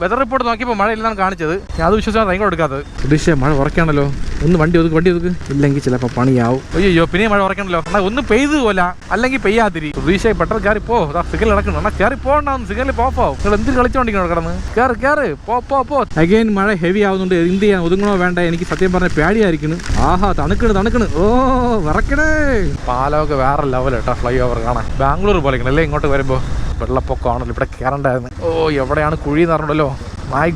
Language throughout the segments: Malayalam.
വെതർ റിപ്പോർട്ട് നോക്കിയപ്പോൾ മഴയില്ലെന്നാണ് കാണിച്ചത്. ഞാൻ അത് വിശ്വസിച്ചാണ് റെയിൻ കോട്ട് എടുക്കാത്തത്. പ്രതീക്ഷ മഴ ഉറക്കാണല്ലോ. ഒന്ന് വണ്ടി ഒതുക്ക് ഇല്ലെങ്കിൽ ചിലപ്പോൾ പണിയാവും. അയ്യോ പിന്നെ മഴ ഉറക്കണല്ലോ. എന്നാൽ ഒന്ന് പെയ്തു പോലെ അല്ലെങ്കിൽ പെയ്യാതിരി. പ്രതീക്ഷ പെട്ടെന്ന് കയറി പോ. സിഗ്നൽ നടക്കണം. എന്നാൽ കയറി പോകണ്ടാവും. സിഗ്നലിൽ പോവും. നിങ്ങൾ എന്തിന് കളിച്ചോണ്ടിരിക്കണോ കിടന്ന്? കയറി പോ. അഗൈൻ മഴ ഹെവി ആവുന്നുണ്ട്. എന്ത് ചെയ്യാൻ ഒതുങ്ങണോ വേണ്ട? എനിക്ക് സത്യം പറഞ്ഞ പേടിയായിരിക്കുന്നു. ആഹാ തണുക്കണ്. ഓ വിറക്കണേ. പാലമൊക്കെ വേറെ ലെവൽ കേട്ടോ. ഫ്ലൈ ഓവർ കാണാൻ ബാംഗ്ലൂർ പോലെ അല്ലേ ഇങ്ങോട്ട് വരുമ്പോൾ. വെള്ളപ്പൊക്കമാണല്ലോ ഇവിടെ കയറണ്ടായിരുന്നു. ഓ എവിടെയാണ് കുഴി എന്ന് പറഞ്ഞല്ലോ. My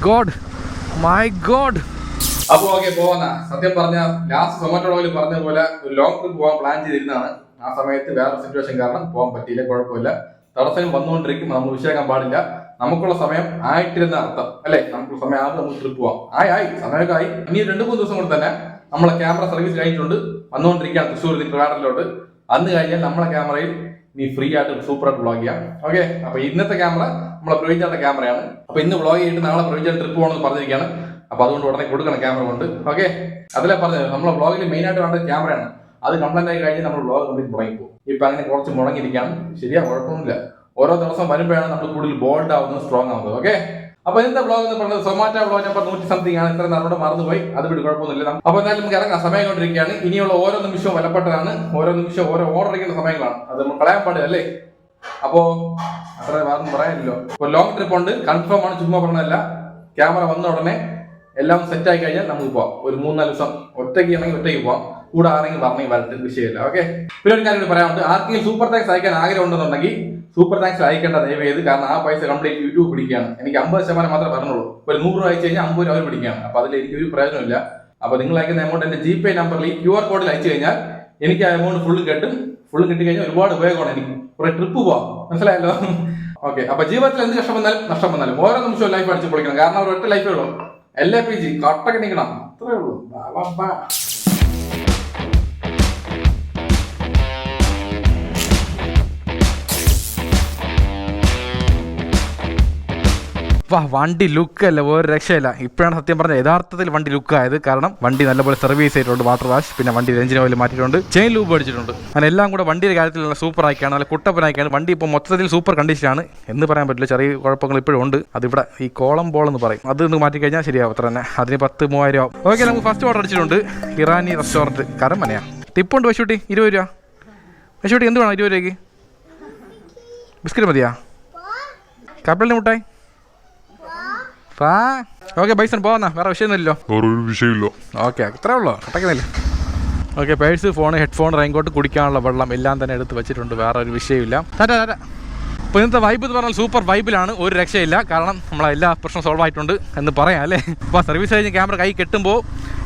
God. അപ്പോൾ ഓക്കെ പോവാന്നാ. സത്യം പറഞ്ഞ ലാസ്റ്റ് സൊമാറ്റോയിൽ പറഞ്ഞ പോലെ ഒരു ലോങ് ട്രിപ്പ് പോകാൻ പ്ലാൻ ചെയ്തിരുന്നതാണ്. ആ സമയത്ത് വേറെ സിറ്റുവേഷൻ കാരണം പോകാൻ പറ്റിയില്ല. കുഴപ്പമില്ല. തടസ്സം വന്നുകൊണ്ടിരിക്കും. നമ്മൾ വിഷയാക്കാൻ പാടില്ല. നമുക്കുള്ള സമയം ആയിട്ടിരുന്ന അർത്ഥം അല്ലേ? നമുക്കുള്ള സമയം ആകുമ്പോൾ നമുക്ക് ട്രിപ്പ് പോവാം. സമയമൊക്കെ ആയി. ഇനി 2-3 ദിവസം കൊണ്ട് തന്നെ നമ്മളെ ക്യാമറ സർവീസ് കഴിഞ്ഞിട്ടുണ്ട്. വന്നുകൊണ്ടിരിക്കുകയാണ് തൃശ്ശൂർ ട്രിവാൻഡ്രത്തിലോട്ട്. അന്ന് കഴിഞ്ഞാൽ നമ്മളെ ക്യാമറയിൽ നീ ഫ്രീ ആയിട്ട് സൂപ്പറായിട്ട് വ്ളോഗ് ചെയ്യാം. ഓക്കെ. അപ്പൊ ഇന്നത്തെ ക്യാമറ നമ്മളെ പ്രവീൺചാന്റെ ക്യാമറയാണ്. അപ്പൊ ഇന്ന് വ്ളോഗ് ചെയ്തിട്ട് നാളെ പ്രവീൺചാൻ ട്രിപ്പ് പോകണമെന്ന് പറഞ്ഞിരിക്കുകയാണ്. അപ്പൊ അതുകൊണ്ട് ഉടനെ കൊടുക്കണം ക്യാമറ കൊണ്ട്. ഓക്കെ. അതിലെ പറഞ്ഞത് നമ്മളെ വ്ളോഗിൽ മെയിൻ ആയിട്ട് വേണ്ട ക്യാമറയാണ്. അത് കംപ്ലൈന്റ് ആയി കഴിഞ്ഞ് നമ്മൾ വ്ളോഗ് കംപ്ലീറ്റ് മുടങ്ങിപ്പോകും. ഇപ്പൊ അങ്ങനെ കുറച്ച് മുടങ്ങിയിരിക്കുകയാണ്. ശരിയാ, കുഴപ്പമൊന്നുമില്ല. ഓരോ ദിവസം വരുമ്പോഴാണ് നമ്മൾ കൂടുതൽ ബോൾഡ് ആവുന്നത്, സ്ട്രോങ് ആവുന്നത്. ഓക്കെ. അപ്പൊ ഇന്നത്തെ വ്ളോഗ് എന്ന് പറഞ്ഞത് സൊമാറ്റോ വ്ളോഗ് നമ്പർ 100 സംതിങ് ആണ്. ഇത്ര നമ്മുടെ മറന്നുപോയി. അത് വിട്ട് കുഴപ്പമൊന്നുമില്ല. അപ്പൊ എന്തായാലും നമുക്ക് ഇറങ്ങാൻ സമയം കൊണ്ടിരിക്കുകയാണ്. ഇനിയുള്ള ഓരോ നിമിഷവും വിലപ്പെട്ടതാണ്. ഓരോ നിമിഷവും ഓരോ ഓർഡർ അടിക്കേണ്ട സമയങ്ങളാണ്. അത് നമ്മൾ കളയാൻ പാടില്ല അല്ലേ? അപ്പോ അത്ര വേറൊന്നും പറയാനില്ലോ. ഇപ്പൊ ലോങ് ട്രിപ്പ് ഉണ്ട്, കൺഫേം ആണ്, ചുമ്മാ പറഞ്ഞതല്ല. ക്യാമറ വന്ന ഉടനെ എല്ലാം സെറ്റ് ആയി കഴിഞ്ഞാൽ നമുക്ക് പോവാം. ഒരു 3-4 ദിവസം ഒറ്റയ്ക്ക് ആണെങ്കിൽ ഒറ്റയ്ക്ക് പോവാം. കൂടെ ആരെങ്കിലും പറഞ്ഞെങ്കിൽ വരട്ടെ, വിഷയമില്ല. ഓക്കെ. പിന്നെ ഒരു കാര്യം പറയാനുണ്ട്. ആർക്കെങ്കിലും സൂപ്പർ താങ്ക്സ് അയക്കാൻ ആഗ്രഹം ഉണ്ടെന്നുണ്ടെങ്കിൽ സൂപ്പർ താങ്ക്സ് അയക്കേണ്ട ദയവ് ചെയ്ത്. കാരണം ആ പൈസ കംപ്ലീറ്റ് യൂട്യൂബ് പിടിക്കുകയാണ്. എനിക്ക് 50% മാത്രമേ പറഞ്ഞുള്ളൂ. ഒരു 100 രൂപ അയച്ചു കഴിഞ്ഞാൽ 50 രൂപ അവർ പിടിക്കുകയാണ്. അപ്പൊ അതിൽ എനിക്ക് ഒരു പ്രയോജനമില്ല. അപ്പൊ നിങ്ങൾ അയക്കുന്ന എമൗണ്ട് എന്റെ GPay നമ്പറിൽ QR കോഡിൽ അയച്ചു കഴിഞ്ഞാൽ എനിക്ക് ആ എമൗണ്ട് ഫുള്ളും കിട്ടിക്കഴിഞ്ഞാൽ ഒരുപാട് ഉപയോഗമാണ്. എനിക്ക് കുറെ ട്രിപ്പ് പോവാം. മനസ്സിലായല്ലോ? ഓക്കെ. അപ്പൊ ജീവിതത്തിൽ എന്ത് നഷ്ടം വന്നാലും ഓരോ നിമിഷവും ലൈഫ് അടിച്ച് പൊളിക്കണം. കാരണം അവർ ഒറ്റ ലൈഫേ ഉള്ളൂ. LAPG കട്ടൊക്കെ നിൽക്കണം. അത്രേ ഉള്ളൂ. വണ്ടി ലുക്കല്ല, ഒരു രക്ഷയില്ല. ഇപ്പോഴാണ് സത്യം പറഞ്ഞാൽ യഥാർത്ഥത്തിൽ വണ്ടി ലുക്കായത്. കാരണം വണ്ടി നല്ലപോലെ സർവീസ് ചെയ്തിട്ടുണ്ട്, വാട്ടർ വാഷ്, പിന്നെ വണ്ടി എഞ്ചിൻ ഓയിൽ മാറ്റിയിട്ടുണ്ട്, ചെയിൻ ലൂബ് അടിച്ചിട്ടുണ്ട്. അങ്ങനെ എല്ലാം കൂടെ വണ്ടിയുടെ കാര്യത്തിലുള്ള സൂപ്പർ ആയിക്കാണ്, നല്ല കുട്ടപ്പനായിക്കാണ്. വണ്ടി ഇപ്പോൾ മൊത്തത്തിൽ സൂപ്പർ കണ്ടീഷനാണ് എന്ന് പറയാൻ പറ്റില്ല. ചെറിയ കുഴപ്പങ്ങൾ ഇപ്പോഴും ഉണ്ട്. അതിവിടെ ഈ കോളം ബോൾ എന്ന് പറയും. അത് മാറ്റി കഴിഞ്ഞാൽ ശരിയാവും. അത്ര തന്നെ. അതിന് 10,000-3,000 ആവും. ഓക്കെ. നമുക്ക് ഫസ്റ്റ് ഓർഡർ അടിച്ചിട്ടുണ്ട്. ഇറാനി റെസ്റ്റോറൻറ്റ് കരമനയാണ്. ടിപ്പുണ്ട് പശുട്ടി 20 രൂപ. പശുട്ടി എന്ത് വേണം? 20 രൂപയ്ക്ക് ബിസ്ക്കറ്റ് മതിയാ? കപ്പലിൻ്റെ മുട്ടായി? ഓക്കെ ബൈസൺ പോവാ. വേറെ വിഷയമൊന്നുമില്ലല്ലോ. ഓക്കെ അത്രേ ഉള്ളൂ. കട്ടക്കുന്നില്ല. Okay. Purse, phone, headphone, raincoat, കുടിക്കാനുള്ള വെള്ളം എല്ലാം തന്നെ എടുത്ത് വെച്ചിട്ടുണ്ട്. വേറെ ഒരു വിഷയമില്ല. അപ്പോൾ ഇന്നത്തെ വൈബ് എന്ന് പറഞ്ഞാൽ സൂപ്പർ വൈബിലാണ്. ഒരു രക്ഷയില്ല. കാരണം നമ്മളെ എല്ലാ പ്രശ്നം സോൾവ് ആയിട്ടുണ്ട് എന്ന് പറയാം അല്ലേ? അപ്പോൾ സർവീസ് കഴിഞ്ഞ് ക്യാമറ കൈ കെട്ടുമ്പോൾ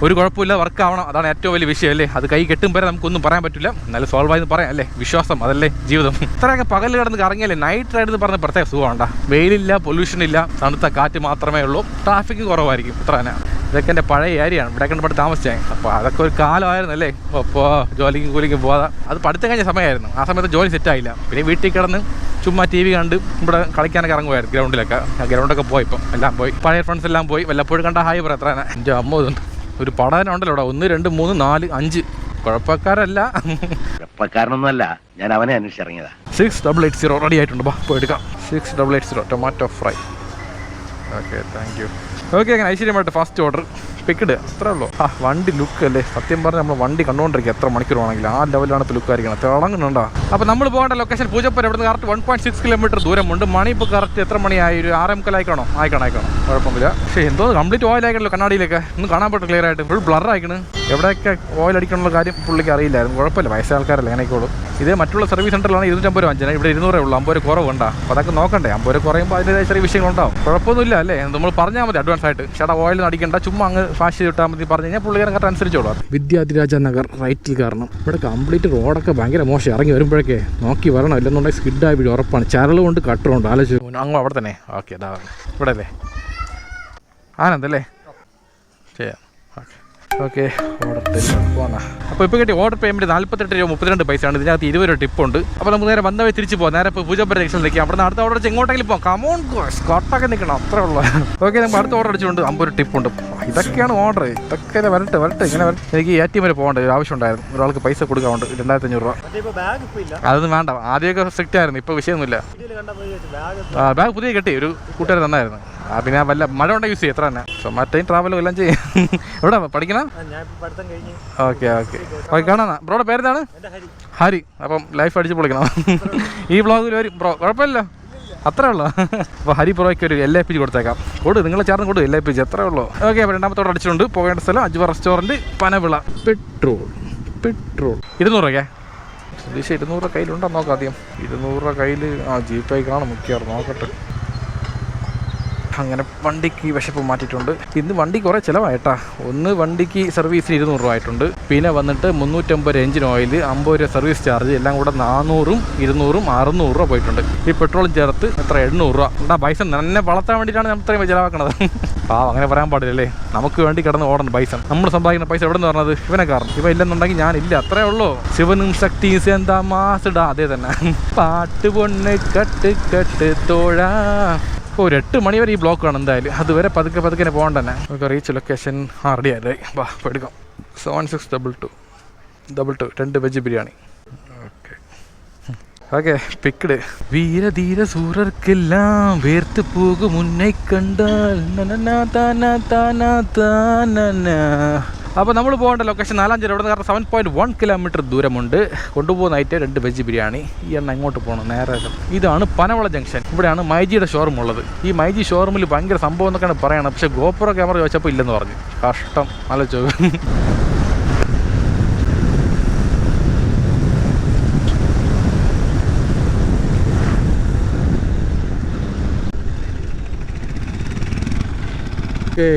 ഒരു കുഴപ്പമില്ല, വർക്ക് ആവണം. അതാണ് ഏറ്റവും വലിയ വിഷയം അല്ലേ? അത് കൈ കെട്ടും വരെ നമുക്കൊന്നും പറയാൻ പറ്റില്ല. എന്നാലും സോൾവ് ആയെന്ന് പറയാം അല്ലേ? വിശ്വാസം, അതല്ലേ ജീവിതം. ഇത്രയൊക്കെ പകൽ കിടന്ന് കറങ്ങിയല്ലേ? നൈറ്റ് റൈഡ് എന്ന് പറഞ്ഞ പ്രത്യേക സുഖമുണ്ടാ. വെയിലില്ല, പൊല്യൂഷൻ ഇല്ല, തണുത്ത കാറ്റ് മാത്രമേ ഉള്ളൂ. ട്രാഫിക് കുറവായിരിക്കും. ഇത്ര തന്നെ. ഇതൊക്കെ എൻ്റെ പഴയ ഏരിയയാണ്. ഇവിടെ കണ്ടപ്പോൾ താമസിച്ചാൽ. അപ്പോൾ അതൊക്കെ ഒരു കാലമായിരുന്നു അല്ലേ? അപ്പോൾ ജോലിക്കും കൂലിക്കും പോകാതെ അത് പഠിത്തം കഴിഞ്ഞ സമയമായിരുന്നു. ആ സമയത്ത് ജോലി സെറ്റായില്ല. പിന്നെ വീട്ടിൽ കിടന്ന് ചുമ്മാ TV കണ്ട് ഇവിടെ കളിക്കാനൊക്കെ ഇറങ്ങുമായിരുന്നു ഗ്രൗണ്ടിലൊക്കെ. ഗ്രൗണ്ടൊക്കെ പോയി. ഇപ്പം എല്ലാം പോയി. പഴയ ഫ്രണ്ട്സ് എല്ലാം പോയി. വല്ലപ്പോഴും കണ്ട ഹായ് പറ. എത്ര തന്നെ. എൻ്റെ അമ്മ ഇതുണ്ട്. ഒരു പടനം ഉണ്ടല്ലോ ഇവിടെ. 1 2 3 4 5 കുഴപ്പക്കാരല്ല. കുഴപ്പക്കാരനൊന്നുമല്ല, ഞാൻ അവനെ അന്വേഷിച്ചിറങ്ങിയതാ. 6880 റെഡി ആയിട്ടുണ്ട്. പോയി എടുക്കാം. 6880 tomato fry. Okay, thank you. Okay. അങ്ങനെ ഐശ്വര്യമായിട്ട് ഫസ്റ്റ് ഓർഡർ പിക്കിട്. അത്രേ ഉള്ളൂ. വണ്ടി ലുക്ക് അല്ലേ? സത്യം പറഞ്ഞാൽ നമ്മൾ വണ്ടി കണ്ടുകൊണ്ടിരിക്കുക എത്ര മണിക്കൂറാണെങ്കിലും. ആ ലെവലാണ് ഇപ്പോൾ ലുക്ക് ആയിരിക്കണം. തിളങ്ങുന്നുണ്ടോ? അപ്പോൾ നമ്മൾ പോകേണ്ട ലൊക്കേഷൻ പൂജപ്പുര. ഇവിടുന്ന് കറക്റ്റ് 1.6 കിലോമീറ്റർ ദൂരമുണ്ട്. മണി ഇപ്പോൾ കറക്റ്റ് എത്ര മണിയായി? ഒരു 6:30 ആയിക്കണോ? ആയിക്കണം. കുഴപ്പമില്ല. പക്ഷേ എന്തോ കംപ്ലീറ്റ് ഓയിൽ ആയിക്കണല്ലോ. കണ്ണാടിയിലൊക്കെ ഒന്നും കാണാൻ പറ്റും ക്ലിയർ ആയിട്ട്. ഫുൾ ബ്ലർ ആയിക്കണം. എവിടെയൊക്കെ ഓയിൽ അടിക്കണമെന്നുള്ള കാര്യം പുള്ളിക്ക് അറിയില്ലായിരുന്നു. കുഴപ്പമില്ല, വയസ്സായ ആൾക്കാരല്ലേ, അങ്ങനെയൊക്കെയുള്ളൂ. ഇതേ മറ്റുള്ള സർവീസ് സെൻ്ററിലാണ് 250 രൂപ 5. ഇവിടെ 200 ഉള്ളൂ. 50 കുറവുണ്ടോ? അപ്പോൾ അതൊക്കെ നോക്കണ്ടേ? 50 കുറയുമ്പോൾ അതിൻ്റെതായ ചെറിയ വിഷയങ്ങളുണ്ടാവും. കുഴപ്പമൊന്നുമില്ല അല്ലേ? നമ്മൾ പറഞ്ഞാൽ മതി അഡ്വാൻസ് ആയിട്ട്. ചേട്ടാ ഓയിൽ അടിക്കണ്ട, ചുമ്മാ അങ്ങ് ഫാഷ് ചെയ്തിട്ടാൽ മതി പറഞ്ഞു കഴിഞ്ഞാൽ പുള്ളിക്കാരൻ കറക്റ്റ് അനുസരിച്ചോളൂ. വിദ്യാധിരാജ നഗർ റൈറ്റിൽ കാരണം. ഇവിടെ കംപ്ലീറ്റ് റോഡൊക്കെ ഭയങ്കര മോശം. ഇറങ്ങി വരുമ്പോഴേക്കേ നോക്കി വരണം, ഇല്ലെന്നുണ്ടെങ്കിൽ സ്കിഡായി വീഴും ഉറപ്പാണ്. ചരളുകൊണ്ട് കട്ടറുണ്ട്. ആലോചിച്ചു അങ്ങ് അവിടെ തന്നെ. ഓക്കെ, അതാ ഇവിടെ അല്ലേ? ആനന്ദല്ലേ? ചെയ്യാം. ഓക്കെ. ഓർഡർ പോകാം. അപ്പോൾ ഇപ്പോൾ കിട്ടിയ ഓർഡർ പേയ്മെൻറ്റ് 48 രൂപ 32 പൈസയാണ്. ഇതിനകത്ത് 20 രൂപ ടിപ്പുണ്ട്. അപ്പോൾ നമുക്ക് നേരെ വന്നവേ തിരിച്ച് പോകാം. നേരെ ഇപ്പോൾ പൂജപ്പുര ജംഗ്ഷനിൽ നിൽക്കാം. അവിടെ നിന്ന് അടുത്ത ഓർഡർ വെച്ച് എങ്ങോട്ടെങ്കിലും പോകാം. കമോൺ സ്കോട്ടൊക്കെ നിൽക്കണം, അത്രേ ഉള്ളൂ. ഓക്കെ. നമുക്ക് അടുത്ത ഓർഡർ അടിച്ചുകൊണ്ട് 50 ടിപ്പുണ്ട്. ഇതൊക്കെയാണ് ഓർഡർ. ഇതൊക്കെ വരട്ടെ ഇങ്ങനെ വരട്ടെ. എനിക്ക് ATM വരെ പോകേണ്ട ഒരു ആവശ്യം ഉണ്ടായിരുന്നു. ഒരാൾക്ക് പൈസ കൊടുക്കാറുണ്ട് 2500 രൂപ. അതൊന്നും വേണ്ട. ആദ്യമൊക്കെ സ്ട്രിക്റ്റ് ആയിരുന്നു. ഇപ്പോൾ വിഷയമൊന്നുമില്ല. ബാഗ് പുതിയ കിട്ടി, ഒരു കൂട്ടുകാർ തന്നായിരുന്നു. പിന്നെ വല്ല മഴ ഉണ്ടെങ്കിൽ യൂസ് ചെയ്യും എത്ര തന്നെ. സൊമാറ്റോയും ട്രാവലും എല്ലാം ചെയ്യും. എവിടെ പഠിക്കണം? ഓക്കെ ഓക്കെ ഓക്കെ കാണാം. ബ്രോയുടെ പേരെന്താണ്? ഹരി. അപ്പം ലൈഫ് അടിച്ച് പൊളിക്കണം. ഈ വ്ളോഗിൽ വരും ബ്രോ, കുഴപ്പമില്ലല്ലോ, അത്രേ ഉള്ളൂ. അപ്പോൾ ഹരി ബ്രോയ്ക്ക് ഒരു LAPG കൊടുത്തേക്കാം. നിങ്ങൾ ചേർന്ന് കൊടുക്കും LAPG, അത്രേ ഉള്ളൂ. ഓക്കെ, അപ്പോൾ രണ്ടാമത്തോടെ അടിച്ചിട്ടുണ്ട്. പോകേണ്ട സ്ഥലം അജ്വ റെസ്റ്റോറൻറ്റ്, പനവിള. പെട്രോൾ 200 രൂപയ്ക്കേ. സതീഷ് 200 രൂപ കയ്യിലുണ്ടോ നോക്കാം ആദ്യം. 200 രൂപ കയ്യിൽ GPay കാണും മിക്കവാറും, നോക്കട്ടെ. അങ്ങനെ വണ്ടിക്ക് വിശപ്പ് മാറ്റിയിട്ടുണ്ട്. ഇന്ന് വണ്ടി കുറേ ചിലവായിട്ടാ. ഒന്ന് വണ്ടിക്ക് സർവീസിന് 200 രൂപ ആയിട്ടുണ്ട്. പിന്നെ വന്നിട്ട് 350 എഞ്ചിൻ ഓയിൽ, 50 രൂപ സർവീസ് ചാർജ്, എല്ലാം കൂടെ 400ഉം 200ഉം 600 രൂപ പോയിട്ടുണ്ട്. ഈ പെട്രോളും ചേർത്ത് എത്ര 800 രൂപ. എന്താ ബൈസൺ തന്നെ വളർത്താൻ വേണ്ടിയിട്ടാണ് നമ്മൾ ഇത്രയും ചിലവാക്കണത്. അങ്ങനെ പറയാൻ പാടില്ലല്ലേ, നമുക്ക് വേണ്ടി കിടന്ന് ഓടണം ബൈസൺ. നമ്മൾ സമ്പാദിക്കുന്ന പൈസ എവിടെ നിന്ന് പറഞ്ഞത്? ഇവനെ കാരണം. ഇവ ഇല്ലെന്നുണ്ടെങ്കിൽ ഞാനില്ല, അത്രേ ഉള്ളൂ. ശിവനും ശക്തി എന്താ മാസിടാ, അതേ തന്നെ. പാട്ട് പൊണ്ണ് കട്ട് കട്ട് തോഴാ. 8 മണി വരെ ഈ ബ്ലോക്ക് ആണ് എന്തായാലും. അതുവരെ പതുക്കെ പോകണ്ട തന്നെ. നമുക്ക് റീച്ച് ലൊക്കേഷൻ റെഡി ആയി. വാ എടുക്കാം. 7622 2 veg biryani. Okay picked. Veera Dheera സൂരർക്കെല്ലാം വേർത്ത് പോകും മുന്നേ കണ്ടാൽ. അപ്പോൾ നമ്മൾ പോകേണ്ട ലൊക്കേഷൻ 4 ഇവിടെ നിന്ന് 7.1 കിലോമീറ്റർ ദൂരമുണ്ട്. കൊണ്ടുപോകുന്നതായിട്ട് 2 വെജ് ബിരിയാണി. ഈ എണ്ണ എങ്ങോട്ട് പോകണം? നേരെ ഇതാണ് പനവള ജംഗ്ഷൻ. ഇവിടെയാണ് മൈജിയുടെ ഷോറൂം ഉള്ളത്. ഈ മൈജി ഷോറൂമിൽ ഭയങ്കര സംഭവം എന്നൊക്കെയാണ് പറയണം. പക്ഷേ ഗോപ്രോ ക്യാമറ ചോദിച്ചപ്പോൾ ഇല്ലെന്ന് പറഞ്ഞു. കഷ്ടം, ആലോചിച്ചോ.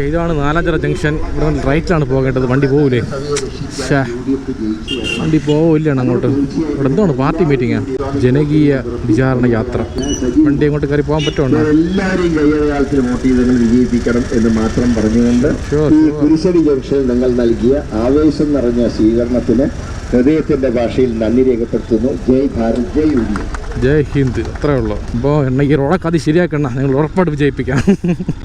ഇതാണ് 4 ജംഗ്ഷൻ. ഇവിടെ റൈറ്റിലാണ് പോകേണ്ടത്. വണ്ടി പോകില്ലേ? വണ്ടി പോവില്ലാണ് അങ്ങോട്ട്. ഇവിടെ എന്താണ് പാർട്ടി മീറ്റിംഗാണ്, ജനകീയ വിചാരണ യാത്ര. വണ്ടി അങ്ങോട്ട് കയറി പോകാൻ പറ്റുമോ? എല്ലാവരെയും കയ്യടയാളത്തിൽ വോട്ട് ചെയ്ത് നിങ്ങൾ വിജയിപ്പിക്കണം എന്ന് മാത്രം പറഞ്ഞുകൊണ്ട് ഈ കുരിശടി ജംഗ്ഷനിൽ നിങ്ങൾ നൽകിയ ആവേശം നിറഞ്ഞ സ്വീകരണത്തിന് ഹൃദയത്തിന്റെ ഭാഷയിൽ നന്ദി രേഖപ്പെടുത്തുന്നു. ജയ് ഭാരത്, ജയ് ഇന്ത്യ, ജയ് ഹിന്ദ്. അത്രേ ഉള്ളൂ. അപ്പോൾ ഈ റോഡൊക്കെ അത് ശരിയാക്കണ്ട, നിങ്ങൾ ഉറപ്പായിട്ട് വിജയിപ്പിക്കാം.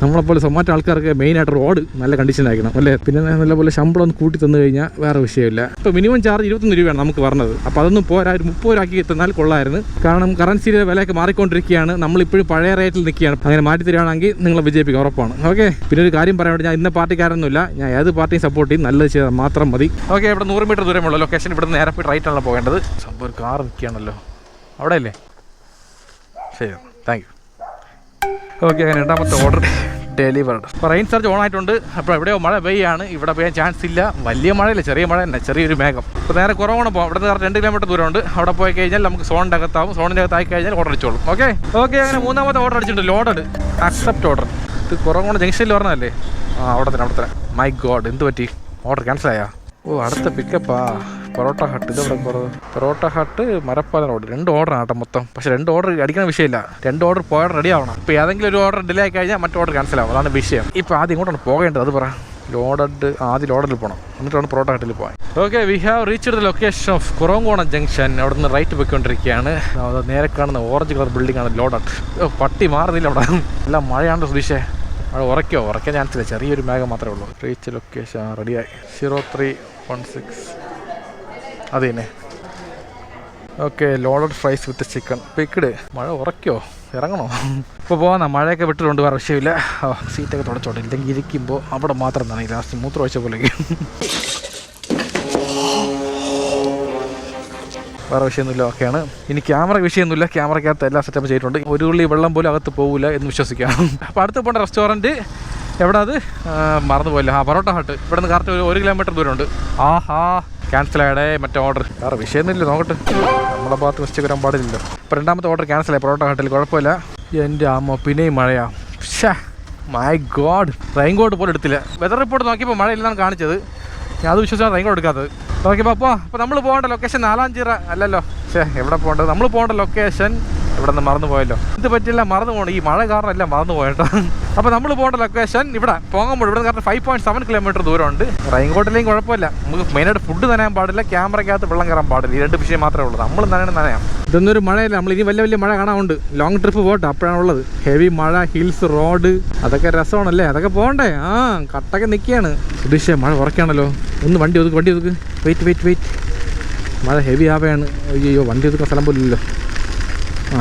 നമ്മളെപ്പോലെ സൊമാറ്റോ ആൾക്കാർക്ക് മെയിനായിട്ട് റോഡ് നല്ല കണ്ടീഷനായിരിക്കണം അല്ലേ. പിന്നെ നല്ലപോലെ ശമ്പളം ഒന്ന് കൂട്ടി തന്നു കഴിഞ്ഞാൽ വേറെ വിഷയമില്ല. ഇപ്പോൾ മിനിമം ചാർജ് 21 രൂപയാണ് നമുക്ക് പറഞ്ഞത്. അപ്പോൾ അതൊന്നും പോരാ, ഒരു 30 രൂപയാക്കി തന്നാൽ കൊള്ളായിരുന്നു. കാരണം കറൻസിയുടെ വിലയൊക്കെ മാറിക്കൊണ്ടിരിക്കുകയാണ്. നമ്മളിപ്പോഴും പഴയ റേറ്റിൽ നിൽക്കുകയാണ്. അങ്ങനെ മാറ്റി തരികയാണെങ്കിൽ നിങ്ങളെ വിജയിപ്പിക്കാം, ഉറപ്പാണ്. ഓക്കെ. പിന്നെ ഒരു കാര്യം പറയാൻ വേണ്ടി, ഞാൻ ഇന്ന പാർട്ടിക്കാരൊന്നുമില്ല, ഞാൻ ഏത് പാർട്ടിയും സപ്പോർട്ട് ചെയ്യും, നല്ലത് ചെയ്താൽ മാത്രം മതി. ഓക്കെ. ഇവിടെ 100 മീറ്റർ ദൂരമുള്ള ലൊക്കേഷൻ. ഇവിടെ നേരെ പോയി റൈറ്റാണല്ലോ പോകേണ്ടത്. സംഭവം ഒരു കാർ നിൽക്കുകയാണല്ലോ അവിടെ അല്ലേ. ശരി, താങ്ക് യു. ഓക്കെ, അങ്ങനെ രണ്ടാമത്തെ ഓർഡർ ഡെലിവേർഡ്. അപ്പോൾ റെയിൻ സർജ് ഓൺ ആയിട്ടുണ്ട്. അപ്പോൾ എവിടെയോ മഴ പെയ്യാണ്. ഇവിടെ പെയ്യാൻ ചാൻസ് ഇല്ല. വലിയ മഴയില്ല, ചെറിയ മഴ തന്നെ, ചെറിയൊരു മേഘം. അപ്പോൾ നേരെ കുറവാണ് പോകാം. ഇവിടെ നിന്ന് 2 കിലോമീറ്റർ ദൂരമുണ്ട്. അവിടെ പോയി കഴിഞ്ഞാൽ നമുക്ക് സോണിൻ്റെ അകത്താവും. സോണിൻ്റെ അകത്തായി കഴിഞ്ഞാൽ ഓർഡർ അടിച്ചോളും. ഓക്കെ. അങ്ങനെ 3ാമത്തെ ഓർഡർ അടിച്ചിട്ടുണ്ട്. Loaded accept order. ഇത് കുറവാണ് ജംഗ്ഷനിൽ പറഞ്ഞതല്ലേ? അവിടെ തന്നെ. മൈ ഗോഡ്, എന്ത് പറ്റി? ഓർഡർ ക്യാൻസൽ ആയാ? അടുത്ത പിക്കപ്പാ. പൊറോട്ട ഹട്ട്. ഇതെവിടെ പൊറോട്ട ഹട്ട്, മരപ്പാലം റോഡ്. 2 ഓർഡറാണ് കേട്ടോ മൊത്തം. പക്ഷേ 2 ഓർഡർ അടിക്കുന്ന വിഷയമില്ല. 2 ഓർഡർ പോയാൽ റെഡി ആവണം. ഇപ്പോൾ ഏതെങ്കിലും ഒരു ഓർഡർ ഡിലേ ആയി കഴിഞ്ഞാൽ മറ്റു ഓർഡർ ക്യാൻസൽ ആവും. അതാണ് വിഷയം. ഇപ്പോൾ ആദ്യം ഇങ്ങോട്ടാണ് പോകേണ്ടത്, അത് പറ. ആദ്യം ലോഡഡിൽ പോകണം, എന്നിട്ടാണ് പൊറോട്ട ഹട്ടിൽ പോകാൻ. Okay, we have reached the location of Kuravankonam junction. അവിടെ നിന്ന് റൈറ്റ് പോയിക്കൊണ്ടിരിക്കുകയാണ്. നേരെ കാണുന്ന ഓറഞ്ച് കളർ ബിൽഡിംഗ് ആണ് ലോഡഡ്. പട്ടി മാറുന്നില്ല അവിടെ. എല്ലാം മഴയാണ് സുധീഷേ. അവിടെ ഉറയ്ക്കാൻ ചാൻസ് ഇല്ല, ചെറിയൊരു മേഘം മാത്രമേ ഉള്ളൂ. റീച്ച് ലൊക്കേഷൻ റെഡിയായി. 0316. അത് തന്നെ. Okay, loaded fries with chicken picked. മഴ ഉറയ്ക്കോ? ഇറങ്ങണോ? ഇപ്പോൾ പോകുന്ന മഴയൊക്കെ വിട്ടിട്ടുണ്ട്, വേറെ വിഷയമില്ല. സീറ്റൊക്കെ തുടച്ചോട്ടെ, ഇല്ലെങ്കിൽ ഇരിക്കുമ്പോൾ അവിടെ മാത്രം തന്നെ ലാസ്റ്റ് മൂത്ര ഒഴിച്ച പോലെ. വേറെ വിഷയമൊന്നുമില്ല, ഓക്കെയാണ്. ഇനി ക്യാമറ വിഷയമൊന്നുമില്ല. ക്യാമറയ്ക്കകത്ത് എല്ലാ സെറ്റപ്പ് ചെയ്തിട്ടുണ്ട്. ഒരു തുള്ളി വെള്ളം പോലും അകത്ത് പോകില്ല എന്ന് വിശ്വസിക്കാം. അപ്പോൾ അടുത്ത് പോകേണ്ട റെസ്റ്റോറൻറ്റ് എവിടെ? അത് മറന്നുപോയില്ല. പൊറോട്ട ഹട്ട്. ഇവിടെ നിന്ന് കറക്റ്റ് 1 കിലോമീറ്റർ ദൂരമുണ്ട്. ക്യാൻസലായടേ മറ്റേ ഓർഡർ. വേറെ വിഷയമൊന്നുമില്ല, നോക്കട്ടെ. നമ്മളെ ഭാഗത്ത് മിസ്റ്റേക്ക് വരാൻ പാടില്ലല്ലോ. ഇപ്പോൾ 2ാമത്തെ ഓർഡർ ക്യാൻസലായി പൊറോട്ട ഹട്ടിൽ. കുഴപ്പമില്ല. എൻ്റെ അമ്മ, പിന്നെയും മഴയാ. മൈ ഗോഡ്, റെയിൻ കോട്ട് പോലും എടുത്തില്ല. വെതർ റിപ്പോർട്ട് നോക്കിയപ്പോൾ മഴയില്ലെന്നാണ് കാണിച്ചത്. ഞാൻ അത് വിശ്വസിച്ചാണ് റെയിൻ കോട്ട് എടുക്കാത്തത്. നോക്കിയപ്പോൾ അപ്പോൾ നമ്മൾ പോകേണ്ട ലൊക്കേഷൻ 4 അല്ലല്ലോ. എവിടെ പോകേണ്ടത്? നമ്മൾ പോകേണ്ട ലൊക്കേഷൻ ഇവിടെ നിന്ന് മറന്നു പോയല്ലോ. ഇത് പറ്റില്ല, മറന്നു പോകണം. ഈ മഴ കാരണം എല്ലാം മറന്നു പോയിട്ടോ. അപ്പോൾ നമ്മൾ പോകേണ്ട ലൊക്കേഷൻ ഇവിടെ പോകാമ്പോൾ ഇവിടെ കറക്റ്റ് 5.7 കിലോമീറ്റർ ദൂരമുണ്ട്. റെയിൻ കോട്ടില്ലെങ്കിൽ കുഴപ്പമില്ല. നമുക്ക് മെയിനായിട്ട് ഫുഡ് നനയാൻ പാടില്ല, ക്യാമറയ്ക്കകത്ത് വെള്ളം കയറാൻ പാടില്ല. ഈ 2 വിഷയം മാത്രമേ ഉള്ളൂ. നമ്മൾ നനയാം. ഇതൊന്നൊരു മഴയില്ല. നമ്മൾ ഇനി വലിയ മഴ കാണാറുണ്ട്. ലോങ് ട്രിപ്പ് പോട്ടെ, അപ്പോഴാണ് ഉള്ളത്. ഹെവി മഴ, ഹിൽസ്, റോഡ്, അതൊക്കെ രസമാണല്ലേ. അതൊക്കെ പോകണ്ടേ? കട്ടൊക്കെ നിൽക്കുകയാണ്. സുധീഷേ, മഴ ഉറക്കുകയാണല്ലോ. ഒന്ന് വണ്ടി ഒതുക്ക്. വെയിറ്റ്. മഴ ഹെവി ആവുകയാണ്. അയ്യോ, വണ്ടി ഒതുക്കാൻ സ്ഥലം പോലില്ലല്ലോ.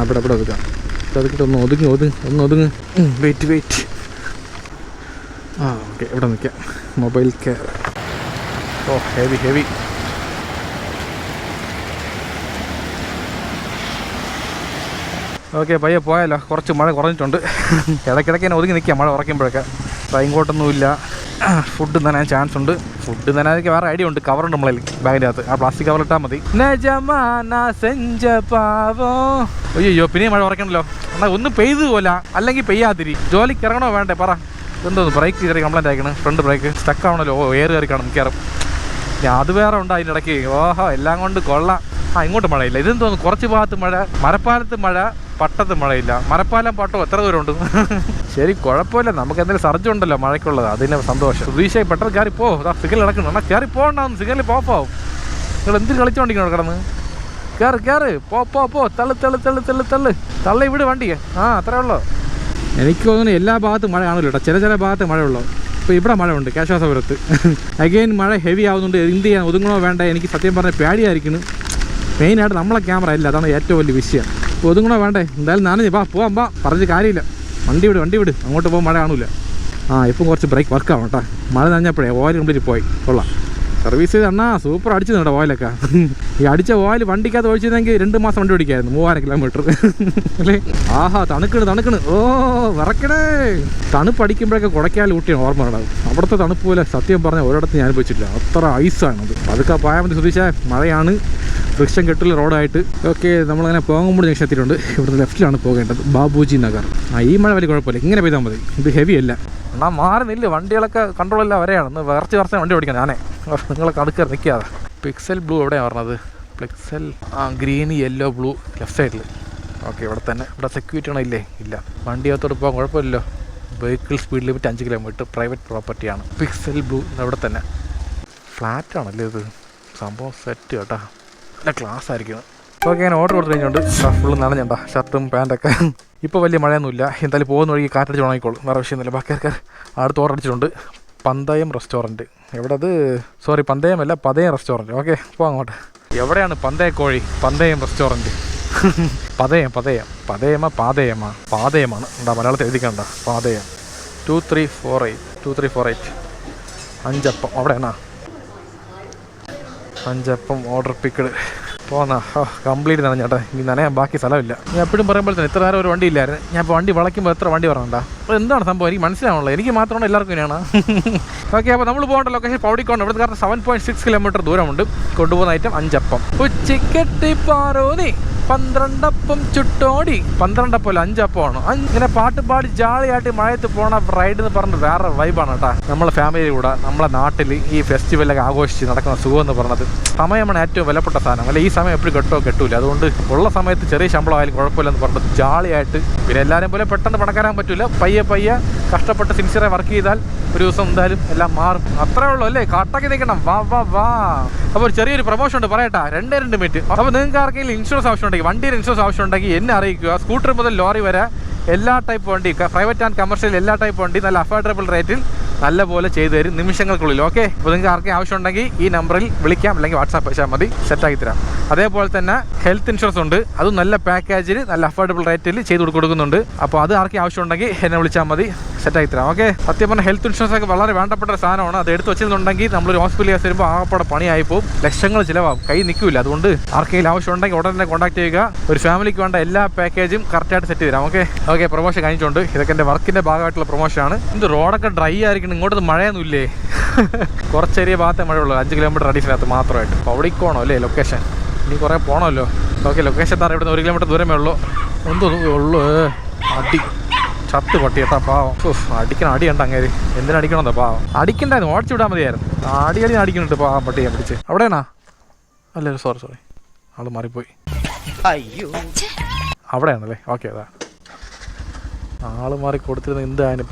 ഇവിടെ ഒതുക്കാം. ഒതുക്കിട്ട് ഒന്ന് ഒതുങ്ങ്. വെയിറ്റ്. ഓക്കെ, ഇവിടെ നിൽക്കാം. Mobile care. Oh heavy. Okay, പയ്യെ പോയാലോ. കുറച്ച് മഴ കുറഞ്ഞിട്ടുണ്ട്. ഇടയ്ക്കിടയ്ക്ക് തന്നെ ഒതുങ്ങി നിൽക്കാം മഴ ഉറയ്ക്കുമ്പോഴൊക്കെ. റെയിൻ കോട്ടൊന്നുമില്ല. ഫുഡ് നനയാൻ ചാൻസ് ഉണ്ട്. ഫുഡ് നനയാനൊക്കെ വേറെ ഐഡിയ ഉണ്ട്. കവറുണ്ട് നമ്മളതിൽ ബാഗിൻ്റെ അകത്ത്. ആ പ്ലാസ്റ്റിക് കവർ ഇട്ടാൽ മതി. അയ്യോ, പിന്നെയും മഴ ഉറക്കണല്ലോ. എന്നാൽ ഒന്ന് പെയ്തു പോലെ, അല്ലെങ്കിൽ പെയ്യാതിരി. ജോലിക്ക് ഇറങ്ങണോ വേണ്ടേ പറ. എന്തോന്ന് ബ്രേക്ക് കയറി കംപ്ലൈൻറ്റ് ആയിക്കണം. ഫ്രണ്ട് ബ്രേക്ക് സ്റ്റക്ക് ആവണല്ലോ. എയർ കയറി കാണും മിക്കവാറും. അത് വേറെ ഉണ്ട് അതിൻ്റെ ഇടയ്ക്ക്. ഓഹോ, എല്ലാം കൊണ്ട് കൊള്ളാം. ഇങ്ങോട്ട് മഴയില്ല. ഇതെന്ന് തോന്നുന്നു കുറച്ച് ഭാഗത്ത് മഴ, മരപ്പാലത്ത് മഴ, പട്ടത്ത് മഴയില്ല. മരപ്പാലം പട്ടോ എത്ര ദൂരമുണ്ട്? ശരി, കുഴപ്പമില്ല. നമുക്ക് എന്തെങ്കിലും സർജ് ഉണ്ടല്ലോ മഴയ്ക്കുള്ളത്, അതിന് സന്തോഷം. സുധീഷായി പെട്ടെന്ന് കയറിപ്പോ. സിഗ്നൽ നടക്കണം. എന്നാൽ കയറി പോകണ്ടാവും. സിഗ്നലിൽ പോവും. നിങ്ങൾ എന്തിന് കളിച്ചോണ്ടിരിക്കണം കിടന്ന്? കയറ് പോ. തള്ളി ഇവിടെ വണ്ടി. അത്രേ ഉള്ളൂ. എനിക്ക് തോന്നുന്നു എല്ലാ ഭാഗത്തും മഴ കാണുമല്ലോ കേട്ടോ. ചില ഭാഗത്ത് മഴയുള്ളൂ. ഇപ്പോൾ ഇവിടെ മഴ ഉണ്ട് കേശവാസപുരത്ത്. അഗെയിൻ മഴ ഹെവി ആവുന്നുണ്ട്. എന്ത് ചെയ്യാൻ, ഒതുങ്ങണോ വേണ്ട? എനിക്ക് സത്യം പറഞ്ഞാൽ പേടിയായിരിക്കുന്നു. മെയിനായിട്ട് നമ്മളെ ക്യാമറ ഇല്ല, അതാണ് ഏറ്റവും വലിയ വിഷയം. അപ്പോൾ ഒതുങ്ങണോ വേണ്ടേ? എന്തായാലും നനഞ്ഞ് പോവാം. പറഞ്ഞ് കാര്യമില്ല. വണ്ടി വിട്. അങ്ങോട്ട് പോകുമ്പോൾ മഴ കാണില്ല. ഇപ്പം കുറച്ച് ബ്രേക്ക് വർക്ക് ആവണം കേട്ടോ. മഴ നനഞ്ഞപ്പോഴേ ഓയിൽ കംപ്ലീറ്റ് പോയി. കൊള്ളാം. സർവീസ് ചെയ്ത് അണ്ണാ സൂപ്പർ അടിച്ചു കേട്ടോ ഓയിലൊക്കെ. ഈ അടിച്ച ഓയിൽ വണ്ടിക്കകത്ത് ഒഴിച്ചിരുന്നെങ്കിൽ 2 മാസം വണ്ടി ഓടിക്കായിരുന്നു. 3000 കിലോമീറ്റർ അല്ലേ? തണുക്കണ്. ഓ വിറക്കണേ. തണുപ്പ് അടിക്കുമ്പോഴൊക്കെ കൊടക്കാൽ ഊട്ടിയാണ് ഓർമ്മ ഉണ്ടാകും. അവിടുത്തെ തണുപ്പ് പോലെ സത്യം പറഞ്ഞാൽ ഒരിടത്ത് ഞാൻ അനുഭവിച്ചിട്ടില്ല. അത്ര ഐസാണത്. അതൊക്കെ പോയാൽ മതി സുധീഷ. മഴയാണ്, വൃക്ഷം കെട്ടുള്ള റോഡായിട്ട്. ഓക്കെ, നമ്മളങ്ങനെ പോകുമ്പോൾ ജംഗ്ഷൻ എത്തിയിട്ടുണ്ട്. ഇവിടുത്തെ ലെഫ്റ്റിലാണ് പോകേണ്ടത്, ബാബുജി നഗർ. ഈ മഴ വലിയ കുഴപ്പമില്ല. ഇങ്ങനെ പെയ്താൽ മതി. ഇത് ഹെവി അല്ല. എന്നാൽ മാറുന്നില്ല. വണ്ടികളൊക്കെ കൺട്രോൾ വരെയാണ്. ഒന്ന് വിറച്ച് വണ്ടി ഓടിക്കണം ഞാനേ. നിങ്ങളൊക്കെ അടുക്കറി നിൽക്കാതെ. പിക്സൽ ബ്ലൂ എവിടെയാണ് പറഞ്ഞത്? Pixel green, yellow, blue left സൈഡിൽ. ഓക്കെ, ഇവിടെ തന്നെ. ഇവിടെ സെക്യൂരിറ്റി ആണോ? ഇല്ല. വണ്ടിയകത്തോട് പോകാൻ കുഴപ്പമില്ലല്ലോ. Vehicle speed limit 5 kilometre. Private പ്രോപ്പർട്ടിയാണ്. പിക്സൽ ബ്ലൂ ഇവിടെ തന്നെ. ഫ്ലാറ്റാണല്ലേ ഇത്? സംഭവം സെറ്റ് കേട്ടോ. നല്ല ക്ലാസ് ആയിരിക്കും. ഓക്കെ, ഞാൻ ഓർഡർ കൊടുത്ത് കഴിഞ്ഞുണ്ട്. ഫുള്ള് നനഞ്ഞുണ്ടോ ഷർട്ടും പാൻറ്റൊക്കെ. ഇപ്പോൾ വലിയ മഴയൊന്നുമില്ല. എന്തായാലും പോകുന്ന വഴി കാറ്റടിച്ച് ഉണങ്ങിക്കോളും. വേറെ വിഷയമൊന്നുമില്ല. ബാക്കി അടുത്ത് ഓർഡർ അടിച്ചിട്ടുണ്ട്. പന്തയം റെസ്റ്റോറൻറ്റ്. എവിടെ അത്? സോറി, പന്തയമല്ല, പതയം റെസ്റ്റോറൻറ്റ്. ഓക്കെ, പോകാം അങ്ങോട്ട്. എവിടെയാണ് പന്തയക്കോഴി? പന്തയം റെസ്റ്റോറൻറ്റ്. പാതയമാണ്. എന്താ മലയാളത്തിൽ എഴുതിക്കണ്ട. പാതയം. 2348 അഞ്ചപ്പം. അവിടെയാണോ? അഞ്ചപ്പം ഓർഡർ പിക്കഡ്. പോന്നാ. കംപ്ലീറ്റ് നനഞ്ഞേട്ടാ. ഇനി നനയാൻ ബാക്കി സ്ഥലമില്ല. ഞാൻ എപ്പോഴും പറയുമ്പോൾ തന്നെ ഇത്ര നേരം ഒരു വണ്ടി ഇല്ലായിരുന്നു. ഞാൻ ഇപ്പോൾ വണ്ടി വളയ്ക്കുമ്പോൾ എത്ര വണ്ടി പറഞ്ഞാ? അപ്പോൾ എന്താണ് സംഭവം? എനിക്ക് മനസ്സിലാവുള്ളൂ. എനിക്ക് മാത്രമാണ് എല്ലാവർക്കും ഇങ്ങനെയാണ്. ഓക്കെ, അപ്പോൾ നമ്മൾ പോകേണ്ട ലൊക്കേഷൻ പൗടിക്കോണ്ട്. ഇവിടുത്തെ കാരണം 7.6 കിലോമീറ്റർ ദൂരമുണ്ട്. കൊണ്ടുപോകുന്ന ഐറ്റം 5 അപ്പം. ഉച്ചക്കെട്ടിപ്പാറോനി 12 അപ്പം ചുട്ടോടി. 12 അപ്പമല്ല, 5 അപ്പമാണ്. ഇങ്ങനെ പാട്ട് പാടി ജാളിയായിട്ട് മഴയത്ത് പോണ റൈഡ് എന്ന് പറഞ്ഞിട്ട് വേറെ വൈബാണ് കേട്ടോ. നമ്മളെ ഫാമിലി കൂടെ നമ്മളെ നാട്ടിൽ ഈ ഫെസ്റ്റിവലൊക്കെ ആഘോഷിച്ച് നടക്കുന്ന സുഖം എന്ന് പറഞ്ഞത് സമയമാണ് ഏറ്റവും വിലപ്പെട്ട സാധനം. അല്ല, ഈ സമയം എപ്പോഴും കിട്ടൂല. അതുകൊണ്ട് ഉള്ള സമയത്ത് ചെറിയ ശമ്പളം ആയാലും കുഴപ്പമില്ലെന്ന് പറഞ്ഞിട്ട് ജാളിയായിട്ട്. പിന്നെ എല്ലാവരും പോലെ പെട്ടെന്ന് പണക്കാരാൻ പറ്റില്ല. പയ്യെ കഷ്ടപ്പെട്ട് സിൻസിയറായി വർക്ക് ചെയ്താൽ ഒരു ദിവസം എന്തായാലും എല്ലാം മാറും. അത്രേ ഉള്ളൂ അല്ലേ? കാട്ടാക്കി നിൽക്കണം. വാ. അപ്പോൾ ചെറിയൊരു പ്രൊമോഷൻ ഉണ്ട്, പറയട്ടാ. 2 മിനിറ്റ്. അപ്പോൾ നിങ്ങൾക്ക് ആർക്കെങ്കിലും ഇൻഷുറൻസ് ആവശ്യമുണ്ടെങ്കിൽ, വണ്ടിയുടെ ഇൻഷുറൻസ് ആവശ്യമുണ്ടെങ്കിൽ എന്നെ അറിയിക്കുക. സ്കൂട്ടർ മുതൽ ലോറി വരെ എല്ലാ ടൈപ്പ് വണ്ടി, പ്രൈവറ്റ് ആൻഡ് കമേഴ്ഷ്യൽ എല്ലാ ടൈപ്പ് വണ്ടി നല്ല അഫോർഡബിൾ റേറ്റിൽ നല്ലപോലെ ചെയ്തു തരും നിമിഷങ്ങൾക്കുള്ളിൽ. ഓക്കെ, അപ്പോൾ നിങ്ങൾക്ക് ആർക്കെങ്കിലും ആവശ്യമുണ്ടെങ്കിൽ ഈ നമ്പറിൽ വിളിക്കാം, അല്ലെങ്കിൽ വാട്സാപ്പ് അയച്ചാൽ മതി. സെറ്റാക്കി തരാം. അതേപോലെ തന്നെ ഹെൽത്ത് ഇൻഷുറൻസ് ഉണ്ട്. അതും നല്ല പാക്കേജിൽ നല്ല അഫോർഡബിൾ റേറ്റിൽ ചെയ്ത് കൊടുക്കുന്നുണ്ട്. അപ്പോൾ അത് ആർക്കും ആവശ്യമുണ്ടെങ്കിൽ എന്നെ വിളിച്ചാൽ മതി. സെറ്റാക്കി തരാം. ഓക്കെ, സത്യം പറഞ്ഞാൽ ഹെൽത്ത് ഇൻഷുറൻസ് ഒക്കെ വളരെ വേണ്ടപ്പെട്ട ഒരു സാധനമാണ്. അത് എടുത്ത് വെച്ചിട്ടുണ്ടെങ്കിൽ നമ്മളൊരു ഹോസ്പിറ്റലിൽ കേസ് വരുമ്പോൾ ആകപ്പാടെ പണിയായി പോകും. ലക്ഷങ്ങൾ ചിലവാകും, കൈ നിൽക്കില്ല. അതുകൊണ്ട് ആർക്കെങ്കിലും ആവശ്യമുണ്ടെങ്കിൽ ഉടനെ കോൺടാക്ട് ചെയ്യുക. ഒരു ഫാമിലിക്ക് വേണ്ട എല്ലാ പാക്കേജും കറക്റ്റായിട്ട് സെറ്റ് തരാം. ഓക്കെ, പ്രൊമോഷൻ കഴിഞ്ഞിട്ടുണ്ട്. ഇതൊക്കെ എൻ്റെ വർക്കിൻ്റെ ഭാഗമായിട്ടുള്ള പ്രൊമോഷനാണ്. ഇത് റോഡൊക്കെ ഡ്രൈ ആയിരിക്കണം. ഇങ്ങോട്ടൊന്നും മഴയൊന്നുമില്ലേ? കുറച്ച് ചെറിയ ഭാഗത്തെ മഴയുള്ളൂ. 5 കിലോമീറ്റർ റേഡിയസിനകത്ത് മാത്രമായിട്ട്. പൗടിക്കോണോ അല്ലേ ലൊക്കേഷൻ? ഇനി കുറേ പോകണമല്ലോ. ഓക്കെ, ലൊക്കേഷൻ താറ ഇവിടുന്ന് 1 കിലോമീറ്റർ ദൂരമേ ഉള്ളൂ. ഉള്ളൂ. അടി ചത്ത് പട്ടി കേട്ടാ പാവം. അടിക്കണം. അടിയുണ്ട് അങ്ങേര്. എന്തിനടിക്കണമെന്നോ പാവം. അടിക്കണ്ടായിരുന്നു, ഓടിച്ചു വിടാൻ മതിയായിരുന്നു. അടി അടിക്കുന്നുണ്ട് പാവം പട്ടിയെ പിടിച്ച്. അവിടെയാണോ? അല്ലല്ലോ, സോറി, ആള് മാറിപ്പോയി. അവിടെയാണല്ലേ? ഓക്കെ, അതാ ആള് മാറി കൊടുത്തിരുന്ന എന്തായാലും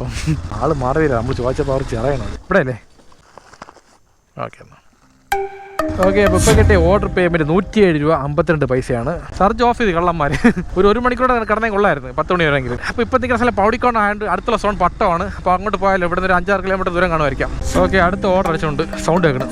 ആള് മാറിയില്ല. നമ്മൾ ചോദിച്ചപ്പോൾ അവർ ചെറിയണത് ഇവിടെ അല്ലേ? ഓക്കെ, എന്നാൽ ഓക്കെ, അപ്പോൾ ഇപ്പോൾ കിട്ടിയ ഓർഡർ പേയ്മെൻറ്റ് 107 രൂപ 52 പൈസയാണ്. ചാർജ് ഓഫ് ചെയ്ത് കള്ളന്മാർ. ഒരു മണിക്കൂടെ കിടന്നേ കൊള്ളായിരുന്നു, 10 മണി വരെയെങ്കിലും. അപ്പോൾ ഇപ്പോൾ നിൽക്കുന്ന സ്ഥലം പൗടിക്കോൺ ആയതുകൊണ്ട് അടുത്തുള്ള സോൺ പട്ടമാണ്. അപ്പോൾ അങ്ങോട്ട് പോയാലും ഇവിടെ നിന്ന് ഒരു 5-6 കിലോമീറ്റർ ദൂരം കാണുമായിരിക്കാം. ഓക്കെ, അടുത്ത ഓർഡർ അടിച്ചുകൊണ്ട് സൗണ്ട് കേൾക്കണം.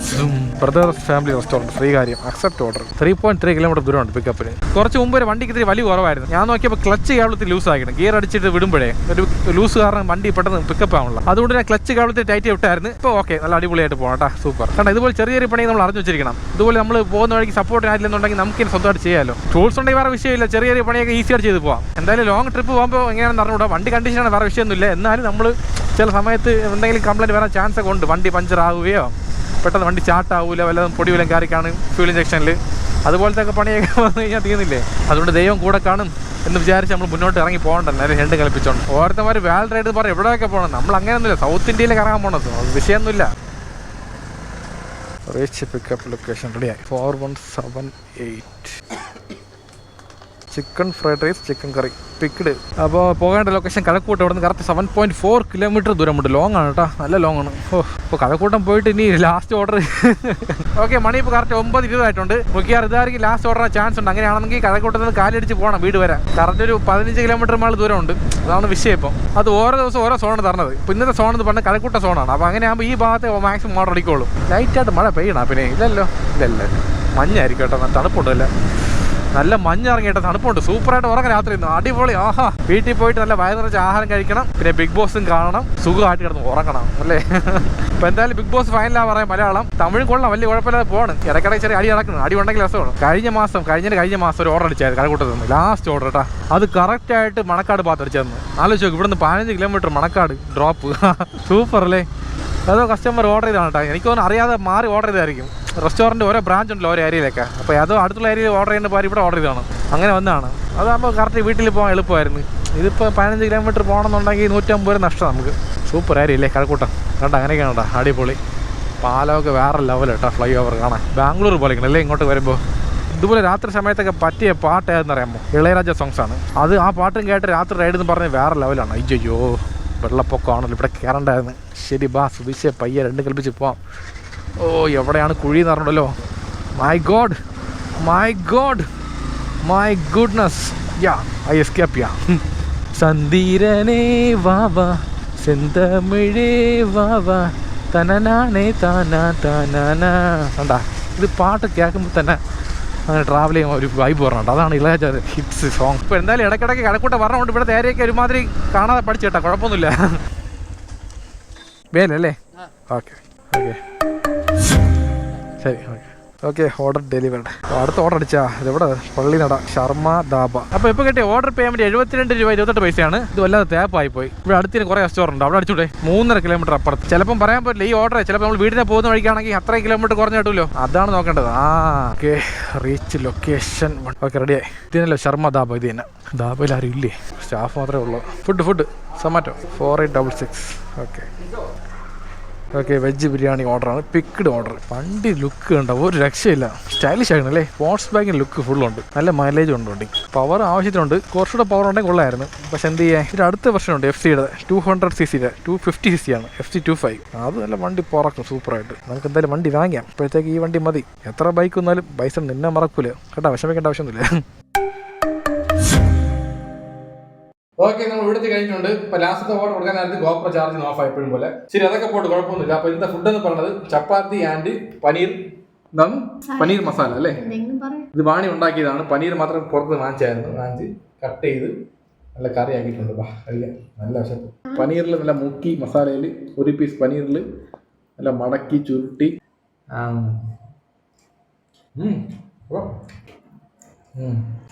Brothers family restaurant, Sreekaryam. Accept order. 3.3 kilometre ദൂരമുണ്ട് പിക്കപ്പിന്. കുറച്ച് മുമ്പ് ഒരു വണ്ടിക്ക് ഇത്തിരി വലിയ കുറവായിരുന്നു. ഞാൻ നോക്കിയപ്പോൾ ക്ലച്ച് കേവലത്തിൽ ലൂസ് ആക്കണം. ഗിയർ അടിച്ചിട്ട് വിടുമ്പോഴേ ഒരു ലൂസ് കാരണം വണ്ടി പെട്ടെന്ന് പിക്കപ്പ് ആവുന്നില്ല. അതുകൊണ്ട് ഞാൻ ക്ലച്ച് കേവലത്തിൽ ടൈറ്റ് വിട്ടായിരുന്നു. ഇപ്പോൾ ഓക്കെ, നല്ല അടിപൊളിയായിട്ട് പോകണം കേട്ടോ. സൂപ്പർ. കാരണം ഇതുപോലെ ചെറിയ ചെറിയ പണി നമ്മൾ അറിഞ്ഞു വെച്ചിരിക്കണം. ഇതുപോലെ നമ്മൾ പോകുന്ന വഴിക്ക് സപ്പോർട്ട് ആയില്ലെന്നുണ്ടെങ്കിൽ നമുക്ക് ഇനി സ്വന്തമായിട്ട് ചെയ്യാമല്ലോ. ടൂൾസ് ഉണ്ടെങ്കിൽ വേറെ വിഷയമില്ല, ചെറിയ ചെറിയ പണിയൊക്കെ ഈസിയായിട്ട് ചെയ്ത് പോകാം. എന്തായാലും ലോങ് ട്രിപ്പ് പോകുമ്പോൾ എങ്ങനെയാണെന്ന് അറിഞ്ഞൂടാ. വണ്ടി കണ്ടീഷനാണ്, വേറെ വിഷയമൊന്നുമില്ല. എന്നാലും നമ്മൾ ചില സമയത്ത് എന്തെങ്കിലും കംപ്ലൈൻറ്റ് വരാൻ ചാൻസ് ഒക്കെ ഉണ്ട്. വണ്ടി പഞ്ചർ ആവുകയോ പെട്ടെന്ന് വണ്ടി ചാട്ടാവില്ല, വല്ലതും പൊടി വല്ലതും കയറിക്കാണ് ഫ്യൂൽ ഇഞ്ചക്ഷനിൽ, അതുപോലത്തെ ഒക്കെ പണിയൊക്കെ വന്നു കഴിഞ്ഞാൽ തീർന്നില്ലേ. അതുകൊണ്ട് ദൈവം കൂടെ കാണും എന്ന് വിചാരിച്ച് നമ്മൾ മുന്നോട്ട് ഇറങ്ങി പോകണ്ടല്ലോ. നേരെ ഹെഡ് കളിപ്പിച്ചോണ്ട് ഓരോരുത്തന്മാർ വാൽ റൈഡ് പറയും എവിടെയൊക്കെ പോകണം. നമ്മൾ അങ്ങനെയൊന്നുമില്ല, സൗത്ത് ഇന്ത്യയിലേക്ക് ഇറങ്ങാൻ പോകണത് വിഷയമൊന്നുമില്ല. റീച്ച് പിക്കപ്പ് ലൊക്കേഷൻ റെഡിയായി. 4178 ചിക്കൻ ഫ്രൈഡ് റൈസ്, ചിക്കൻ കറി, പിക്ഡ്. അപ്പോൾ പോകേണ്ട ലൊക്കേഷൻ കഴക്കൂട്ടം. ഇവിടെ നിന്ന് കറക്റ്റ് 7.4 കിലോമീറ്റർ ദൂരമുണ്ട്. ലോങ് ആണ് കേട്ടോ, നല്ല ലോങ് ആണ്. ഇപ്പോൾ കഴക്കൂട്ടം പോയിട്ട് ഇനി ലാസ്റ്റ് ഓർഡർ. ഓക്കെ, മണി ഇപ്പോൾ കറക്റ്റ് 9:20 ആയിട്ടുണ്ട്. നോക്കിയാൽ ഇതായിരിക്കും ലാസ്റ്റ് ഓർഡർ ചാൻസ് ഉണ്ട്. അങ്ങനെയാണെങ്കിൽ കഴക്കൂട്ടത്തിൽ നിന്ന് കാലടിച്ച് പോകണം വീട് വരാൻ. കറക്റ്റ് ഒരു 15 കിലോമീറ്റർ മേൾ ദൂരമുണ്ട്. അതാണ് വിഷയം. ഇപ്പം അത് ഓരോ ദിവസം ഓരോ സോണാണ് തരണത്. ഇപ്പോൾ ഇന്നത്തെ സോൺ എന്ന് പറഞ്ഞാൽ കഴക്കൂട്ട സോണാണ്. അപ്പോൾ അങ്ങനെയാകുമ്പോൾ ഈ ഭാഗത്ത് മാക്സിമം ഓർഡർ അടിക്കുള്ളൂ. ലൈറ്റായിട്ട് മഴ പെയ്യണം. പിന്നെ ഇല്ലല്ലോ, ഇല്ലല്ലോ, മഞ്ഞായിരിക്കും കേട്ടോ. തണുപ്പുണ്ടല്ലോ, നല്ല മഞ്ഞിറങ്ങി കേട്ടോ, തണുപ്പുണ്ട്. സൂപ്പറായിട്ട് ഉറങ്ങാൻ രാത്രി ഇന്ന് അടിപൊളി. ആഹാ, വീട്ടിൽ പോയിട്ട് നല്ല വയറ് നിറച്ച് ആഹാരം കഴിക്കണം, പിന്നെ ബിഗ് ബോസും കാണണം, സുഖമായിട്ട് കിടന്ന് ഉറങ്ങണം അല്ലേ. ഇപ്പം എന്തായാലും ബിഗ് ബോസ് ഫൈനലാ പറയാം. മലയാളം തമിഴും കൊള്ളാം, വലിയ കുഴപ്പമില്ലാതെ പോകണം. ഇടയ്ക്കിടയ്ക്ക് ചെറിയ അടി നടക്കണം. അടി ഉണ്ടെങ്കിൽ രസമാണ്. കഴിഞ്ഞ മാസം ഒരു ഓർഡർ അടിച്ചായിരുന്നു കഴക്കൂട്ടത്ത് നിന്ന്. ലാസ്റ്റ് ഓർഡർ കേട്ടോ, അത് കറക്റ്റായിട്ട് മണക്കാട് ഭാഗത്ത് അടിച്ചതെന്ന്. ആലോചിച്ച് നോക്ക്, ഇവിടുന്ന് 15 കിലോമീറ്റർ മണക്കാട് ഡ്രോപ്പ്. സൂപ്പർ അല്ലേ. അതോ കസ്റ്റമർ ഓർഡർ ചെയ്താണ് കേട്ടോ. എനിക്കൊന്നും അറിയാതെ മാറി ഓർഡർ ചെയ്തായിരിക്കും. റെസ്റ്റോറൻറ്റ് ഓരോ ബ്രാഞ്ച് ഉണ്ടല്ലോ ഓരോ ഏരിയയിലൊക്കെ. അപ്പോൾ അതോ അടുത്തുള്ള ഏരിയയിൽ ഓർഡർ ചെയ്യുന്ന പാര് ഇവിടെ ഓർഡർ ചെയ്താണ്. അങ്ങനെ വന്നതാണ്. അതാകുമ്പോൾ കറക്റ്റ് വീട്ടിൽ പോകാൻ എളുപ്പമായിരുന്നു. ഇതിപ്പോൾ 15 കിലോമീറ്റർ പോകണമെന്നുണ്ടെങ്കിൽ 150 രൂപ നഷ്ടം നമുക്ക്. സൂപ്പർ ഏരിയ അല്ലേ കഴക്കൂട്ടം. കണ്ട അങ്ങനെയൊക്കെയാണ് കേട്ടോ, അടിപൊളി. പാലമൊക്കെ വേറെ ലെവൽ കേട്ടോ, ഫ്ലൈ ഓവർ കാണാൻ ബാംഗ്ലൂർ പോലെ അല്ലേ ഇങ്ങോട്ട് വരുമ്പോൾ. ഇതുപോലെ രാത്രി സമയത്തൊക്കെ പറ്റിയ പാട്ട് ഏതെന്ന് അറിയാമോ? ഇളയരാജ സോങ്സാണ് അത്. ആ പാട്ടും കേട്ട് രാത്രി റൈഡ് എന്ന് പറഞ്ഞ് വേറെ ലെവലാണ്. അയ്യോ, വെള്ളപ്പൊക്കമാണല്ലോ, ഇവിടെ കയറണ്ടായിരുന്നു. ശരി, ബാ സുബിശെ പയ്യെ രണ്ടും കൽപ്പിച്ച് പോവാം. ഓ, എവിടെയാണ് കുഴി എന്ന് പറഞ്ഞല്ലോ. My God, my God, my goodness. Yeah, I escape. Yeah, സന്ദീരനേ വാവാ, സെന്തമിഴേ വാവാ, തനനാനേ താനാ താനാ. കണ്ടാ, ഇത് പാട്ട് കേൾക്കുമ്പോൾ തന്നെ അങ്ങനെ ട്രാവൽ ചെയ്യുമ്പോൾ ഒരു വൈബ് പറഞ്ഞിട്ട്. അതാണ് ഇളയരാജ ഹിറ്റ്സ് സോങ്. ഇപ്പോൾ എന്തായാലും ഇടയ്ക്കിടയ്ക്ക് കഴക്കൂട്ടം പറഞ്ഞുകൊണ്ട് ഇവിടെ നേരെയൊക്കെ ഒരുമാതിരി കാണാതെ പഠിച്ചു കേട്ടോ, കുഴപ്പമൊന്നുമില്ല. വേലല്ലേ? ഓക്കെ ഓക്കെ ശരി. Okay okay, order delivered. അടുത്ത ഓർഡർ അടിച്ചാ ഇതെവിടെ? പള്ളിനട ശർമ്മ ധാബ. അപ്പോൾ ഇപ്പോൾ കിട്ടിയ ഓർഡർ പേയ്മെൻറ്റ് 72 രൂപ 28 പൈസയാണ്. ഇത് വല്ലാതെ തേപ്പായി പോയി. ഇവിടെ അടുത്തിന് കുറേ റെസ്റ്റോറൻറ്റ്, അവിടെ അടിച്ചൂടെ 3.5 കിലോമീറ്റർ അപ്പുറത്ത്. ചിലപ്പം പറയാൻ പറ്റില്ല ഈ ഓർഡർ. ചിലപ്പോൾ നമ്മൾ വീടിനെ പോകുന്ന വഴിക്കാണെങ്കിൽ അത്രയും കിലോമീറ്റർ കുറഞ്ഞു കിട്ടുമല്ലോ, അതാണ് നോക്കേണ്ടത്. Okay, reach location. ഓക്കെ, റെഡിയായി. ഇതിനല്ലോ ശർമ്മ ധാബ. ഇത് തന്നെ ധാബയിൽ ആരും ഇല്ലേ? സ്റ്റാഫ് മാത്രമേ ഉള്ളൂ. Food Zomato 4866. Okay okay, veg biryani ഓർഡറാണ്. Picked order. വണ്ടി ലുക്ക് കണ്ടോ, ഒരു രക്ഷയില്ല. സ്റ്റൈലിഷ് ആയിരുന്നു അല്ലേ. സ്പോർട്സ് ബാഗിന് ലുക്ക് ഫുള്ളുണ്ട്, നല്ല മൈലേജ് ഉണ്ട് വണ്ടി. പവർ ആവശ്യത്തിനുണ്ട്, കുറച്ചുകൂടെ പവർ ഉണ്ടെങ്കിൽ കൊള്ളായിരുന്നു. പക്ഷെ എന്ത് ചെയ്യാൻ, ഇതിൻ്റെ അടുത്ത വെർഷനുണ്ട് FC-യുടെ 200cc 250cc ആണ്, FC25. അത് നല്ല വണ്ടി പറക്കും സൂപ്പറായിട്ട്. നമുക്ക് എന്തായാലും വണ്ടി വാങ്ങിക്കാം. ഇപ്പോഴത്തേക്ക് ഈ വണ്ടി മതി. എത്ര ബൈക്ക് വന്നാലും പൈസ നിന്നെ മറക്കൂല കേട്ടോ, വിഷമിക്കേണ്ട ആവശ്യമൊന്നുമില്ല. ഓക്കെ, നമ്മൾ ഇവിടുത്തെ കഴിഞ്ഞിട്ടുണ്ട്. ഇപ്പൊ ലാസ്റ്റത്തെ ഓർഡർ കൊടുക്കാൻ നേരത്തെ ഗോപ്രോ ചാർജ് ഓഫ് ആയപ്പോഴും പോലെ. ശരി, അതൊക്കെ പോട്ട് കുഴപ്പമൊന്നുമില്ല. അപ്പൊ ഇന്നത്തെ ഫുഡ് എന്ന് പറയുന്നത് ചപ്പാത്തി ആൻഡ് പനീർ. എന്താണ്? പനീർ മസാല അല്ലേ? ഇത് വാണി ഉണ്ടാക്കിയതാണ്. പനീർ മാത്രം പുറത്ത് വാങ്ങിച്ചായിരുന്നു. വാങ്ങിച്ച് കട്ട് ചെയ്ത് നല്ല കറി ആക്കിയിട്ടുണ്ട്. കഴിക്കാം, നല്ല വിശപ്പ്. പനീറിൽ നല്ല മുക്കി മസാലയിൽ ഒരു പീസ് പനീറിൽ നല്ല മടക്കി ചുരുട്ടി.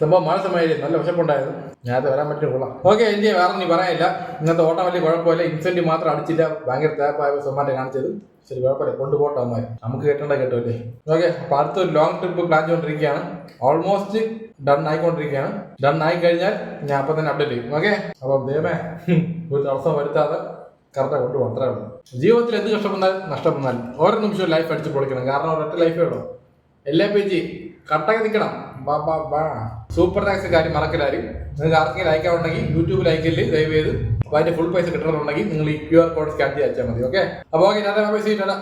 സംഭവം മഴ സമയം നല്ല വിശപ്പുണ്ടായിരുന്നു. ഞാനത് വരാൻ പറ്റും, കൊള്ളാം. ഓക്കെ, എനിക്ക് വേറെ നീ പറയാനില്ല. ഇന്നത്തെ ഓട്ടം വലിയ കുഴപ്പമില്ല. ഇൻസെൻറ്റീവ് മാത്രം അടിച്ചില്ല, ഭയങ്കര തേപ്പായ സൊമാറ്റോ കാണിച്ചത്. ശരി, കുഴപ്പമില്ല, കൊണ്ടുപോട്ടെ അമ്മ. നമുക്ക് കേട്ടേണ്ട കേട്ടല്ലേ. ഓക്കെ, അപ്പോൾ അടുത്തൊരു ലോങ് ട്രിപ്പ് പ്ലാൻ ചെയ്തുകൊണ്ടിരിക്കുകയാണ്. ഓൾമോസ്റ്റ് ഡൺ ആയിക്കൊണ്ടിരിക്കുകയാണ്. ഡൺ ആയി കഴിഞ്ഞാൽ ഞാൻ അപ്പം തന്നെ അപ്ഡേറ്റ് ചെയ്യും. ഓക്കെ, അപ്പം ദൈവമേ ഒരു തടസ്സം വരുത്താതെ കറക്റ്റായി കൊണ്ടുപോകും. അത്രേ ഉള്ളൂ. ജീവിതത്തിൽ എന്ത് കഷ്ടപ്പെടാനും നഷ്ടപ്പെടാനും ഓരോ നിമിഷവും ലൈഫ് അടിച്ച് പൊളിക്കണം. കാരണം ഒരൊറ്റ ലൈഫേ ഉള്ളൂ. എല്ലാ പേജ് കറക്റ്റാക്കി നിൽക്കണം. സൂപ്പർ താങ്ക്സ് കാര്യം മറക്കലാരും. നിങ്ങൾക്ക് ആർക്കെങ്കിലും അയക്കാറുണ്ടെങ്കിൽ യൂട്യൂബിൽ അയക്കല് ദയവ് ചെയ്ത്. അപ്പോൾ അതിൻ്റെ ഫുൾ പൈസ കിട്ടണമെന്നുണ്ടെങ്കിൽ നിങ്ങൾ ഈ QR കോഡ് സ്കാൻ ചെയ്ത് അയച്ചാൽ മതി. ഓക്കെ, അപ്പോൾ okay, tata bye bye, see Tata.